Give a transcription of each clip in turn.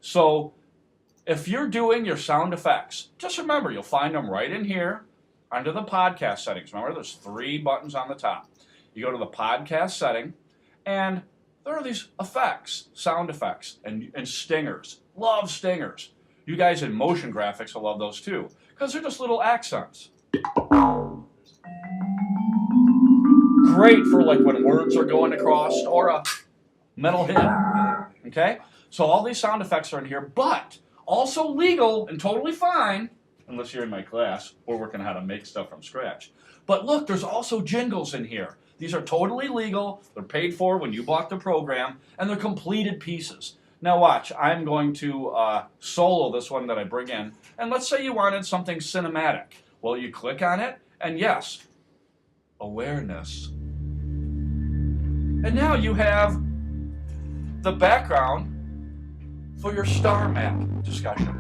So if you're doing your sound effects, just remember you'll find them right in here under the podcast settings. Remember, there's 3 buttons on the top. You go to the podcast setting, and there are these effects, sound effects, and stingers. Love stingers. You guys in motion graphics will love those too, because they're just little accents. Great for like when words are going across or a metal hit. Okay? So all these sound effects are in here, but also legal and totally fine, unless you're in my class. We're working on how to make stuff from scratch. But look, there's also jingles in here. These are totally legal. They're paid for when you bought the program, and they're completed pieces. Now watch, I'm going to solo this one that I bring in, and let's say you wanted something cinematic. Well, you click on it, and yes, awareness. And now you have the background for your star map discussion.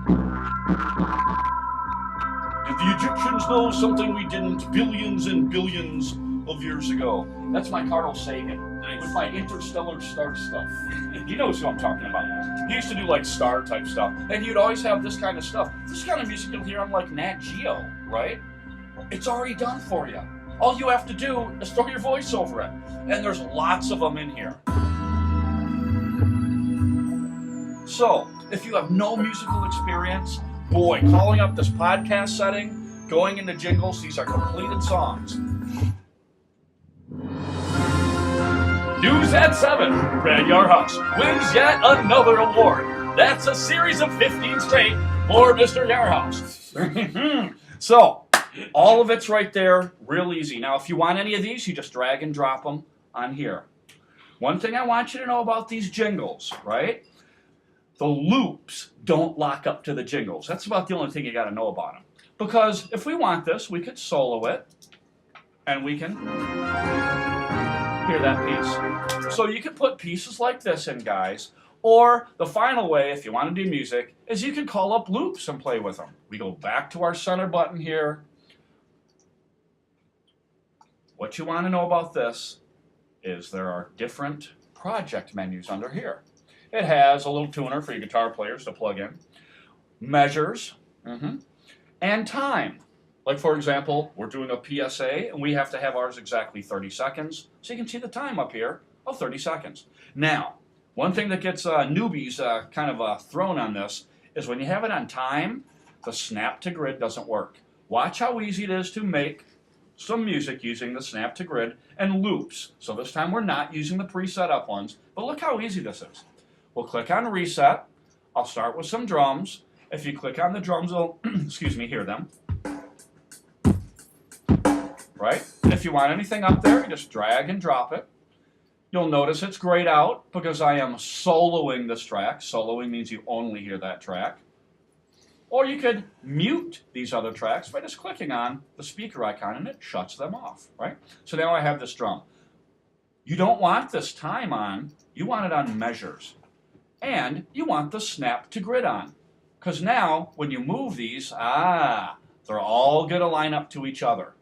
Did the Egyptians know something we didn't billions and billions of years ago? That's my Carl Sagan with my interstellar star stuff. He knows who I'm talking about. He used to do like star type stuff, and you'd always have this kind of stuff. This kind of music you'll hear on like Nat Geo, right? It's already done for you. All you have to do is throw your voice over it, and there's lots of them in here. So, if you have no musical experience, boy, calling up this podcast setting, going into jingles, these are completed songs. News at 7. Brad Yarhouse wins yet another award. That's a series of 15 straight for Mr. Yarhouse. So, all of it's right there, real easy. Now, if you want any of these, you just drag and drop them on here. One thing I want you to know about these jingles, right? The loops don't lock up to the jingles. That's about the only thing you got to know about them. Because if we want this, we could solo it, and we can hear that piece. So you can put pieces like this in, guys. Or the final way, if you want to do music, is you can call up loops and play with them. We go back to our center button here. What you want to know about this is there are different project menus under here. It has a little tuner for your guitar players to plug in, measures, and time. Like, for example, we're doing a PSA, and we have to have ours exactly 30 seconds. So you can see the time up here of 30 seconds. Now, one thing that gets newbies kind of thrown on this is when you have it on time, the snap to grid doesn't work. Watch how easy it is to make some music using the snap to grid and loops. So this time we're not using the preset up ones, but look how easy this is. We'll click on reset. I'll start with some drums. If you click on the drums, you'll, hear them. Right? And if you want anything up there, you just drag and drop it. You'll notice it's grayed out because I am soloing this track. Soloing means you only hear that track. Or you could mute these other tracks by just clicking on the speaker icon and it shuts them off, right? So now I have this drum. You don't want this time on, you want it on measures. And you want the snap to grid on. Because now, when you move these, they're all going to line up to each other.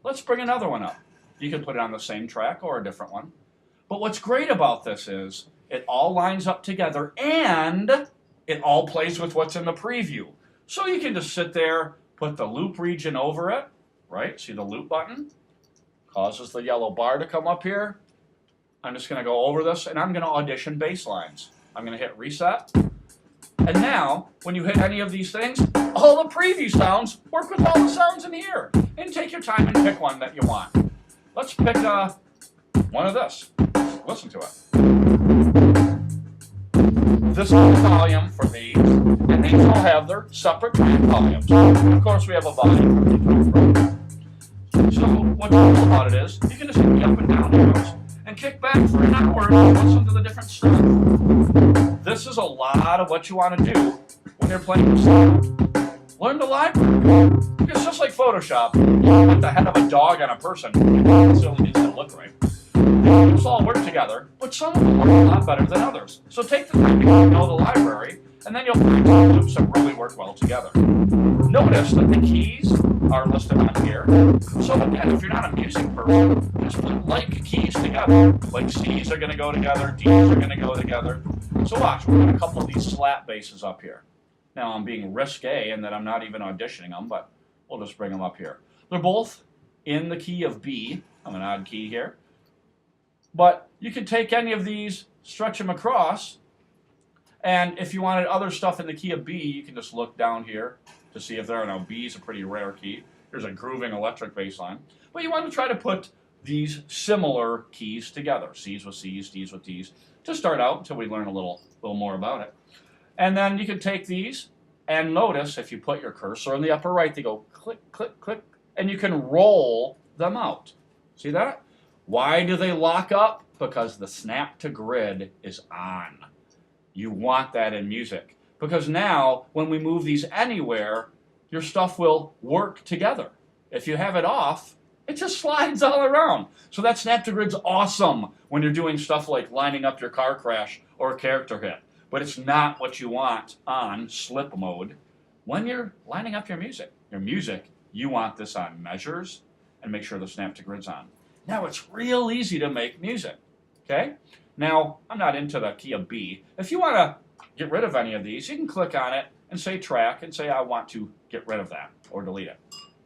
Let's bring another one up. You can put it on the same track or a different one. But what's great about this is it all lines up together and it all plays with what's in the preview. So you can just sit there, put the loop region over it, right? See the loop button? Causes the yellow bar to come up here. I'm just going to go over this and I'm going to audition bass lines. I'm going to hit reset. And now, when you hit any of these things, all the preview sounds work with all the sounds in here. And take your time and pick one that you want. Let's pick one of this. Listen to it. This is the volume for these, and these all have their separate track volumes. Of course, we have a volume. So what's cool about it is you can just hit the up and down arrows and kick back for an hour and listen to the different stuff. This is a lot of what you want to do when you're playing this stuff. Learn the library. It's just like Photoshop. You put the head of a dog on a person. It still needs to look right. Those all work together, but some of them work a lot better than others. So take the time to get to know the library, and then you'll find some loops that really work well together. Notice that the keys are listed on here. So again, if you're not a music person, just put like keys together. Like C's are going to go together, D's are going to go together. So watch, we'll put a couple of these slap basses up here. Now I'm being risque in that I'm not even auditioning them, but we'll just bring them up here. They're both in the key of B. I'm an odd key here. But you can take any of these, stretch them across, and if you wanted other stuff in the key of B, you can just look down here to see if there are. Now B is a pretty rare key. Here's a grooving electric bass line. But you want to try to put these similar keys together, C's with C's, D's with D's, to start out until we learn a little more about it. And then you can take these and notice if you put your cursor in the upper right, they go click, click, click, and you can roll them out. See that? Why do they lock up? Because the snap to grid is on. You want that in music. Because now, when we move these anywhere, your stuff will work together. If you have it off, it just slides all around. So that snap to grid's awesome when you're doing stuff like lining up your car crash or a character hit. But it's not what you want on slip mode when you're lining up your music. Your music, you want this on measures and make sure the snap to grid's on. Now it's real easy to make music, okay? Now, I'm not into the key of B. If you want to get rid of any of these, you can click on it and say track and say I want to get rid of that or delete it.